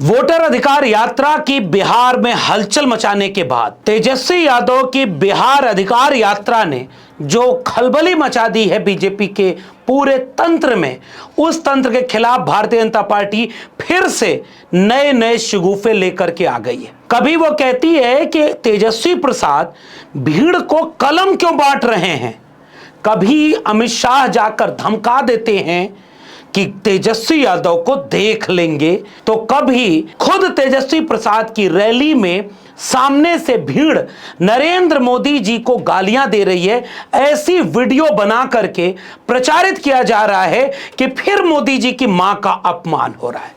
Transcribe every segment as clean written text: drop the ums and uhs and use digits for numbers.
Voter अधिकार यात्रा की बिहार में हलचल मचाने के बाद तेजस्वी यादव की बिहार अधिकार यात्रा ने जो खलबली मचा दी है बीजेपी के पूरे तंत्र में, उस तंत्र के खिलाफ भारतीय जनता पार्टी फिर से नए नए शगुफे लेकर के आ गई है। कभी वो कहती है कि तेजस्वी प्रसाद भीड़ को कलम क्यों बांट रहे हैं, कभी अमित शाह जाकर धमका देते हैं कि तेजस्वी यादव को देख लेंगे, तो कभी खुद तेजस्वी प्रसाद की रैली में सामने से भीड़ नरेंद्र मोदी जी को गालियां दे रही है। ऐसी वीडियो बना करके प्रचारित किया जा रहा है कि फिर मोदी जी की मां का अपमान हो रहा है।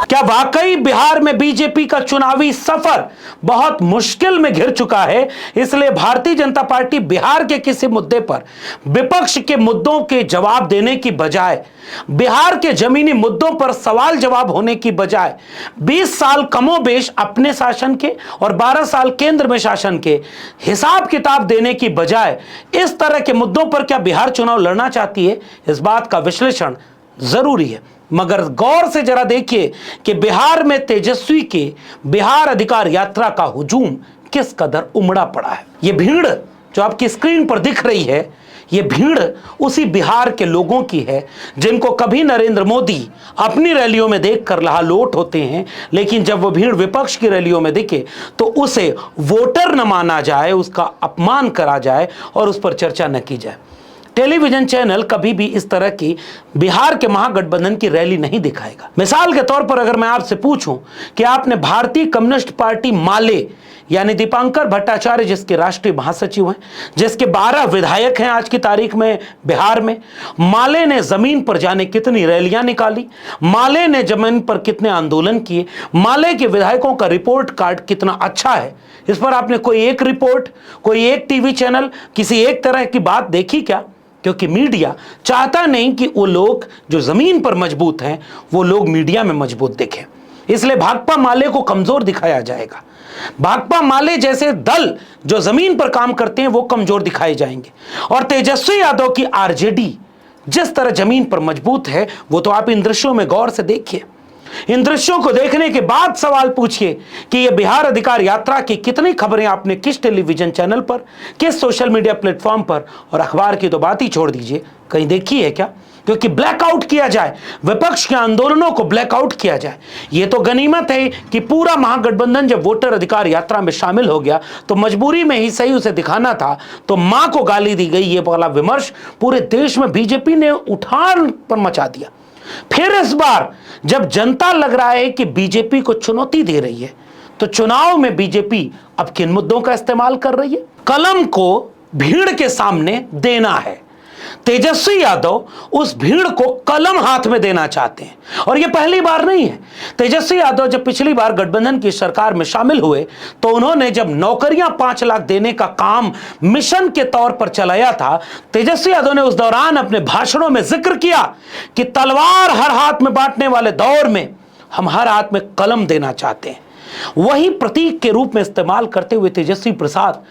क्या वाकई बिहार में बीजेपी का चुनावी सफर बहुत मुश्किल में घिर चुका है? इसलिए भारतीय जनता पार्टी बिहार के किसी मुद्दे पर विपक्ष के मुद्दों के जवाब देने की बजाय, बिहार के जमीनी मुद्दों पर सवाल जवाब होने की बजाय 20 साल कमोबेश अपने शासन के और 12 साल केंद्र में शासन के हिसाब किताब देने की बजाय इस तरह के मुद्दों पर क्या बिहार चुनाव लड़ना चाहती है, इस बात का विश्लेषण जरूरी है। मगर गौर से जरा देखिए कि बिहार में तेजस्वी के बिहार अधिकार यात्रा का हुजूम किस कदर उमड़ा पड़ा है। यह भीड़ जो आपकी स्क्रीन पर दिख रही है, यह भीड़ उसी बिहार के लोगों की है जिनको कभी नरेंद्र मोदी अपनी रैलियों में देखकर लहालोट होते हैं, लेकिन जब वह भीड़ विपक्ष की रैलियों में दिखे तो उसे वोटर न माना जाए, उसका अपमान करा जाए और उस पर चर्चा न की जाए। टेलीविजन चैनल कभी भी इस तरह की बिहार के महागठबंधन की रैली नहीं दिखाएगा। मिसाल के तौर पर अगर मैं आपसे पूछूं कि आपने भारतीय कम्युनिस्ट पार्टी माले यानी दीपांकर भट्टाचार्य, जिसके राष्ट्रीय महासचिव हैं, जिसके 12 विधायक हैं आज की तारीख में बिहार में, माले ने जमीन पर जाने कितनी रैलियां निकाली, माले ने जमीन पर कितने आंदोलन किए, माले के विधायकों का रिपोर्ट कार्ड कितना अच्छा है, इस पर आपने कोई एक रिपोर्ट, कोई एक टीवी चैनल, किसी एक तरह की बात देखी क्या? क्योंकि मीडिया चाहता नहीं कि वो लोग जो जमीन पर मजबूत हैं वो लोग मीडिया में मजबूत दिखें, इसलिए भाकपा माले को कमजोर दिखाया जाएगा। भाकपा माले जैसे दल जो जमीन पर काम करते हैं वो कमजोर दिखाए जाएंगे। और तेजस्वी यादव की आरजेडी जिस तरह जमीन पर मजबूत है, वो तो आप इन दृश्यों में गौर से देखिए। इन दृश्यों को देखने के बाद सवाल पूछिए कि यह बिहार अधिकार यात्रा की कितनी खबरें आपने किस टेलीविजन चैनल पर, किस सोशल मीडिया प्लेटफॉर्म पर, और अखबार की तो बात ही छोड़ दीजिए, कहीं देखी है क्या? क्योंकि ब्लैकआउट किया जाए, विपक्ष के आंदोलनों को ब्लैकआउट किया जाए। यह तो गनीमत है कि पूरा महागठबंधन जब वोटर अधिकार यात्रा में शामिल हो गया तो मजबूरी में ही सही उसे दिखाना था, तो मां को गाली दी गई, यह वाला विमर्श पूरे देश में बीजेपी ने उठान पर मचा दिया। फिर इस बार जब जनता लग रहा है कि बीजेपी को चुनौती दे रही है, तो चुनाव में बीजेपी अब किन मुद्दों का इस्तेमाल कर रही है? कलम को भीड़ के सामने देना है। तेजस्वी यादव उस भीड़ को कलम हाथ में देना चाहते हैं, और यह पहली बार नहीं है। तेजस्वी यादव जब पिछली बार गठबंधन की सरकार में शामिल हुए तो उन्होंने जब नौकरियां 5 लाख देने का काम मिशन के तौर पर चलाया था, तेजस्वी यादव ने उस दौरान अपने भाषणों में जिक्र किया कि तलवार हर हाथ में बांटने वाले दौर में हम हर हाथ में कलम देना चाहते हैं। वही प्रतीक के रूप में इस्तेमाल करते हुए तेजस्वी प्रसाद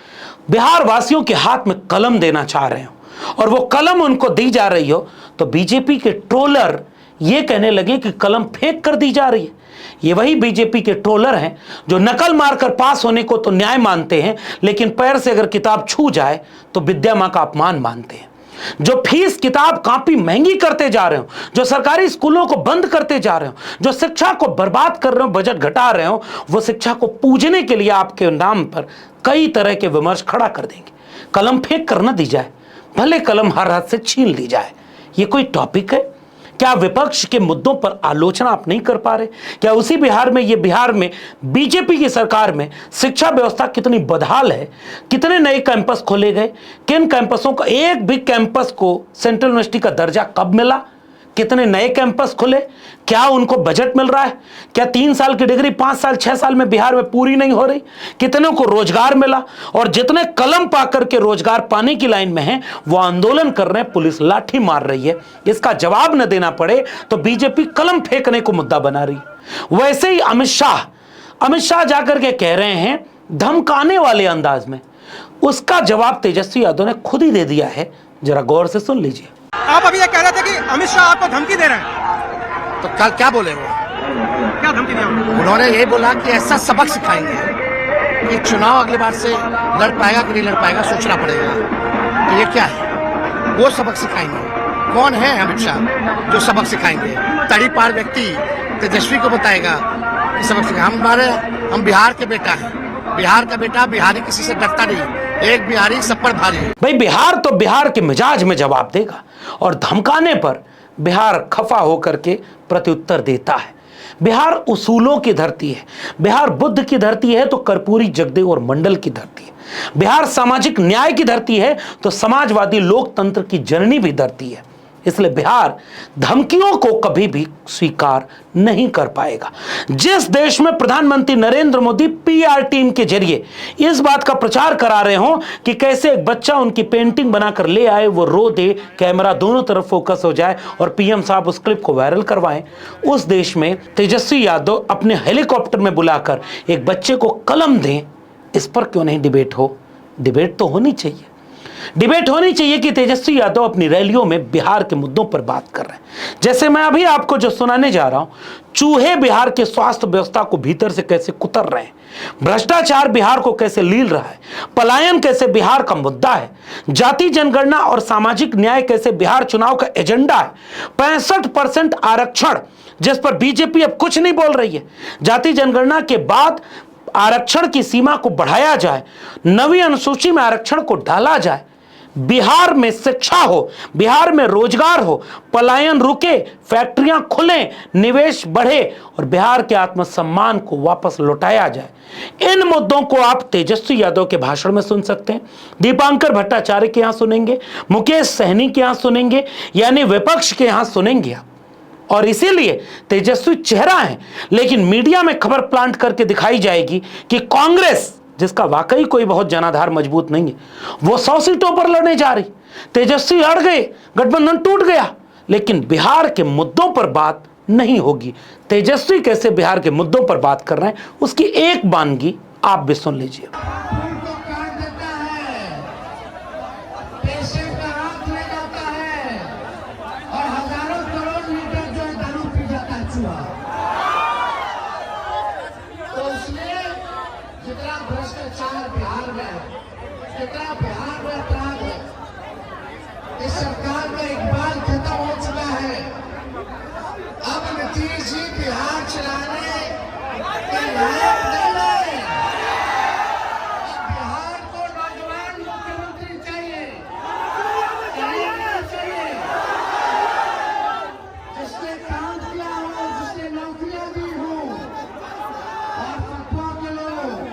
बिहार वासियों के हाथ में कलम देना चाह रहे हो, और वो कलम उनको दी जा रही हो तो बीजेपी के ट्रोलर ये कहने लगे कि कलम फेंक कर दी जा रही है। ये वही बीजेपी के ट्रोलर हैं जो नकल मारकर पास होने को तो न्याय मानते हैं, लेकिन पैर से अगर किताब छू जाए तो विद्या मां का अपमान मानते हैं। जो फीस, किताब, कॉपी महंगी करते जा रहे हो, जो सरकारी स्कूलों को बंद करते जा रहे हो, जो शिक्षा को बर्बाद कर रहे हो, बजट घटा रहे हो, वो शिक्षा को पूजने के लिए आपके नाम पर कई तरह के विमर्श खड़ा कर देंगे। कलम फेंक कर न दी जाए, भले कलम हर हाथ से छीन ली जाए। ये कोई टॉपिक है? क्या विपक्ष के मुद्दों पर आलोचना आप नहीं कर पा रहे? क्या उसी बिहार में, ये बिहार में बीजेपी की सरकार में शिक्षा व्यवस्था कितनी बदहाल है? कितने नए कैंपस खोले गए? किन कैंपसों का, एक भी कैंपस को सेंट्रल यूनिवर्सिटी का दर्जा कब मिला? कितने नए कैंपस खुले? क्या उनको बजट मिल रहा है? क्या 3 साल की डिग्री 5 साल 6 साल में बिहार में पूरी नहीं हो रही? कितनों को रोजगार मिला? और जितने कलम पाकर के रोजगार पाने की लाइन में हैं, वो आंदोलन कर रहे हैं, पुलिस लाठी मार रही है। इसका जवाब न देना पड़े तो बीजेपी कलम फेंकने को मुद्दा बना रही है। वैसे ही अमित शाह जाकर के कह रहे हैं धमकाने वाले अंदाज में उसका जवाब तेजस्वी यादव ने खुद ही दे दिया है। जरा गौर से सुन लीजिए। आप अभी ये कह रहे थे कि अमित शाह आपको धमकी दे रहे हैं, तो कल क्या बोले वो? क्या धमकी दिया उन्होंने यही बोला कि ऐसा सबक सिखाएंगे कि चुनाव अगली बार से लड़ पाएगा कि नहीं लड़ पाएगा, सोचना पड़ेगा। तो ये क्या है? वो सबक सिखाएंगे। कौन है अमित शाह जो सबक सिखाएंगे? तड़ी पार व्यक्ति तेजस्वी को बताएगा कि सबक सिखा। हम बिहार के बेटा हैं, बिहार का बेटा, बिहारी किसी से डरता नहीं, एक बिहारी सब पर भारी। भाई बिहार तो बिहार के मिजाज में जवाब देगा और धमकाने पर बिहार खफा होकर के प्रत्युत्तर देता है। बिहार उसूलों की धरती है, बिहार बुद्ध की धरती है तो कर्पूरी, जगदेव और मंडल की धरती है। बिहार सामाजिक न्याय की धरती है तो समाजवादी लोकतंत्र की जननी भी धरती है। इसलिए बिहार धमकियों को कभी भी स्वीकार नहीं कर पाएगा। जिस देश में प्रधानमंत्री नरेंद्र मोदी पीआर टीम के जरिए इस बात का प्रचार करा रहे हो कि कैसे एक बच्चा उनकी पेंटिंग बनाकर ले आए, वो रो दे, कैमरा दोनों तरफ फोकस हो जाए और पीएम साहब उस क्लिप को वायरल करवाएं, उस देश में तेजस्वी यादव अपने हेलीकॉप्टर में बुलाकर एक बच्चे को कलम दें, इस पर क्यों नहीं डिबेट हो? डिबेट तो होनी चाहिए। डिबेट होनी चाहिए कि तेजस्वी यादव अपनी रैलियों में बिहार के मुद्दों पर बात कर रहे हैं। जैसे मैं अभी आपको जो सुनाने जा रहा हूं, चूहे बिहार के स्वास्थ्य व्यवस्था को भीतर से कैसे कुतर रहे हैं, भ्रष्टाचार बिहार को कैसे लील रहा है, पलायन कैसे बिहार का मुद्दा है, जाति जनगणना और सामाजिक न्याय कैसे बिहार चुनाव का एजेंडा है, 65% आरक्षण जिस पर बीजेपी अब कुछ नहीं बोल रही है, जाति जनगणना के बाद आरक्षण की सीमा को बढ़ाया जाए, नवी अनुसूची में आरक्षण को डाला जाए, बिहार में शिक्षा हो, बिहार में रोजगार हो, पलायन रुके, फैक्ट्रियां खुलें, निवेश बढ़े और बिहार के आत्मसम्मान को वापस लौटाया जाए। इन मुद्दों को आप तेजस्वी यादव के भाषण में सुन सकते हैं, दीपांकर भट्टाचार्य के यहां सुनेंगे, मुकेश सहनी के यहां सुनेंगे, यानी विपक्ष के यहां सुनेंगे आप। और इसीलिए तेजस्वी चेहरा है, लेकिन मीडिया में खबर प्लांट करके दिखाई जाएगी कि कांग्रेस, जिसका वाकई कोई बहुत जनाधार मजबूत नहीं है, वो 100 सीटों पर लड़ने जा रही। तेजस्वी लड़ गए, गठबंधन टूट गया, लेकिन बिहार के मुद्दों पर बात नहीं होगी। तेजस्वी कैसे बिहार के मुद्दों पर बात कर रहे हैं, उसकी एक वानगी आप भी सुन लीजिए। जितना भ्रष्टाचार बिहार में, जितना बिहार में अपराध है, इस सरकार में इकबाल खत्म हो चुका है। अब नीतीश जी बिहार चलाने के लायक नहीं है। अब बिहार को नौजवान मुख्यमंत्री चाहिए, जिसने काम किया हो, जिसने नौकरियां दी हो और फतवा के लोग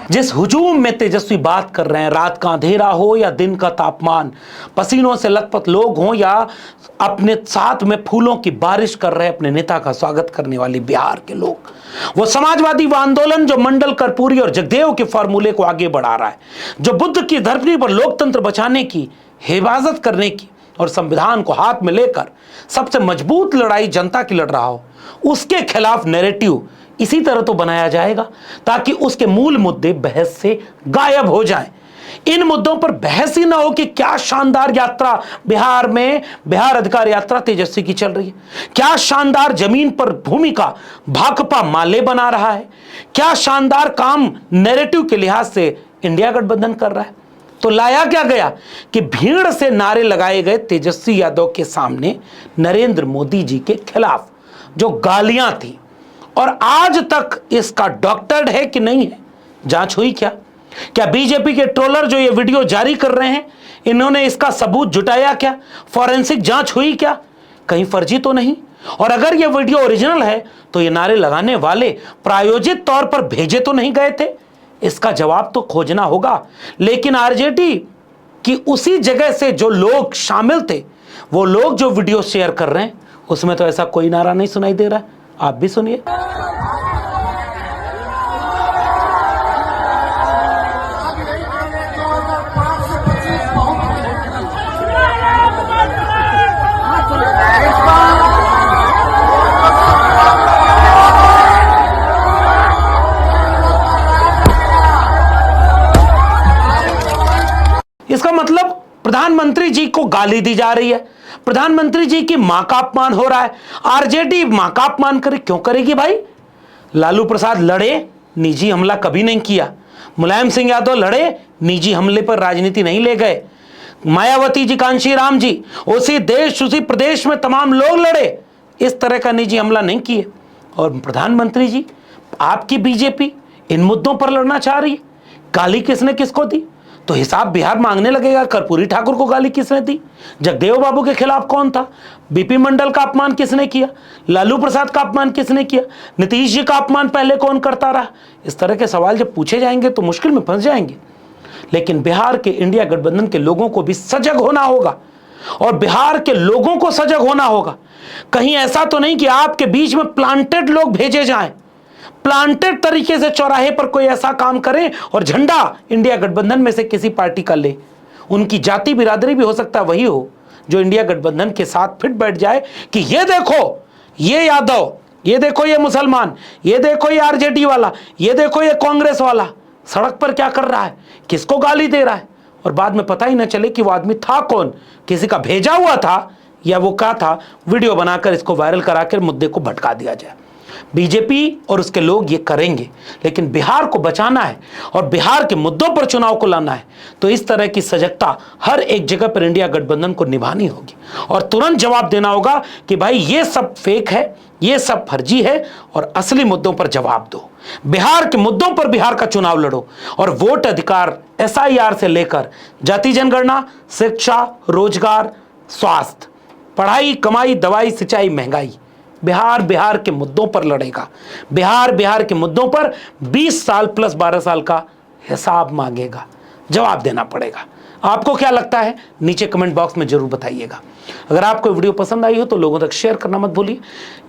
जिस हुजूम में तेजस्वी बात कर रहे हैं, रात का अंधेरा हो या दिन का तापमान, पसीनों से लथपथ लोग हों या अपने साथ में फूलों की बारिश कर रहे अपने नेता का स्वागत करने वाले बिहार के लोग, वो समाजवादी वो आंदोलन जो मंडल, कर्पूरी और जगदेव के फॉर्मूले को आगे बढ़ा रहा है, जो बुद्ध की धरती पर लोकतंत्र बचाने की, हिफाजत करने की और संविधान को हाथ में लेकर सबसे मजबूत लड़ाई जनता की लड़ रहा हो, उसके खिलाफ नैरेटिव इसी तरह तो बनाया जाएगा ताकि उसके मूल मुद्दे बहस से गायब हो जाएं। इन मुद्दों पर बहस ही ना हो कि क्या शानदार यात्रा बिहार में, बिहार अधिकार यात्रा तेजस्वी की चल रही है, क्या शानदार जमीन पर भूमिका भाकपा माले बना रहा है, क्या शानदार काम नैरेटिव के लिहाज से इंडिया गठबंधन कर रहा है। तो लाया क्या गया कि भीड़ से नारे लगाए गए तेजस्वी यादव के सामने नरेंद्र मोदी जी के खिलाफ जो गालियां थी, और आज तक इसका डॉक्टर्ड है कि नहीं है, जांच हुई क्या? क्या बीजेपी के ट्रोलर जो ये वीडियो जारी कर रहे हैं, इन्होंने इसका सबूत जुटाया क्या? फॉरेंसिक जांच हुई क्या? कहीं फर्जी तो नहीं? और अगर ये वीडियो ओरिजिनल है तो ये नारे लगाने वाले प्रायोजित तौर पर भेजे तो नहीं गए थे? इसका जवाब तो खोजना होगा। लेकिन आरजेडी की उसी जगह से जो लोग शामिल थे, वो लोग जो वीडियो शेयर कर रहे हैं, उसमें तो ऐसा कोई नारा नहीं सुनाई दे रहा है। आप भी सुनिए। गाली दी जा रही है, प्रधानमंत्री जी की मां का अपमान हो रहा है। आरजेडी मां का अपमान करे, क्यों करेगी भाई? लालू प्रसाद लड़े, निजी हमला कभी नहीं किया। मुलायम सिंह यादव लड़े, निजी हमले पर राजनीति नहीं ले गए। मायावती जी, कांशी राम जी, उसी देश उसी प्रदेश में तमाम लोग लड़े, इस तरह का निजी हमला नहीं किए। और प्रधानमंत्री जी, आपकी बीजेपी इन मुद्दों पर लड़ना चाह रही है। गाली किसने किसको दी? तो हिसाब बिहार मांगने लगेगा। कर्पूरी ठाकुर को गाली किसने दी? जगदेव बाबू के खिलाफ कौन था? बीपी मंडल का अपमान किसने किया? लालू प्रसाद का अपमान किसने किया? नीतीश जी का अपमान पहले कौन करता रहा? इस तरह के सवाल जब पूछे जाएंगे तो मुश्किल में फंस जाएंगे। लेकिन बिहार के इंडिया गठबंधन के लोगों को भी सजग होना होगा, और बिहार के लोगों को सजग होना होगा। कहीं ऐसा तो नहीं कि आपके बीच में प्लांटेड लोग भेजे जाएं, प्लांटेड तरीके से चौराहे पर कोई ऐसा काम करे और झंडा इंडिया गठबंधन में से किसी पार्टी का ले। उनकी जाति बिरादरी भी हो सकता है वही हो जो इंडिया गठबंधन के साथ फिट बैठ जाए कि ये देखो ये यादव, ये देखो ये मुसलमान, ये देखो ये आरजेडी वाला, ये देखो ये कांग्रेस वाला सड़क पर क्या कर रहा है, किसको गाली दे रहा है, और बाद में पता ही ना चले कि वो आदमी था कौन, किसी का भेजा हुआ था या वो क्या था। वीडियो बनाकर इसको वायरल कराकर मुद्दे को भटका दिया जाए। बीजेपी और उसके लोग ये करेंगे, लेकिन बिहार को बचाना है और बिहार के मुद्दों पर चुनाव को लाना है, तो इस तरह की सजगता हर एक जगह पर इंडिया गठबंधन को निभानी होगी और तुरंत जवाब देना होगा कि भाई ये सब फेक है, ये सब फर्जी है, और असली मुद्दों पर जवाब दो। बिहार के मुद्दों पर बिहार का चुनाव लड़ो और वोट अधिकार SIR से लेकर जाति जनगणना, शिक्षा, रोजगार, स्वास्थ्य, पढ़ाई, कमाई, दवाई, सिंचाई, महंगाई, बिहार के मुद्दों पर लड़ेगा। बिहार के मुद्दों पर 20 साल प्लस 12 साल का हिसाब मांगेगा, जवाब देना पड़ेगा। आपको क्या लगता है नीचे कमेंट बॉक्स में जरूर बताइएगा। अगर आपको वीडियो पसंद आई हो तो लोगों तक शेयर करना मत भूलिए।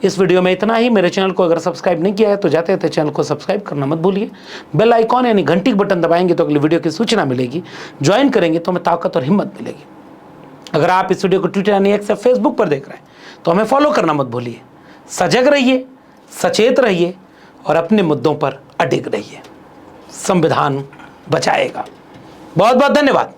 इस वीडियो में इतना ही। मेरे चैनल को अगर सब्सक्राइब नहीं किया है तो जाते जाते चैनल को सब्सक्राइब करना मत भूलिए। बेल आइकॉन यानी घंटी के बटन दबाएंगे तो अगली वीडियो की सूचना मिलेगी। ज्वाइन करेंगे तो हमें ताकत और हिम्मत मिलेगी। अगर आप इस वीडियो को ट्विटर यानी एक्स या फेसबुक पर देख रहे हैं तो हमें फॉलो करना मत भूलिए। सजग रहिए, सचेत रहिए और अपने मुद्दों पर अडिग रहिए। संविधान बचाएगा। बहुत बहुत धन्यवाद।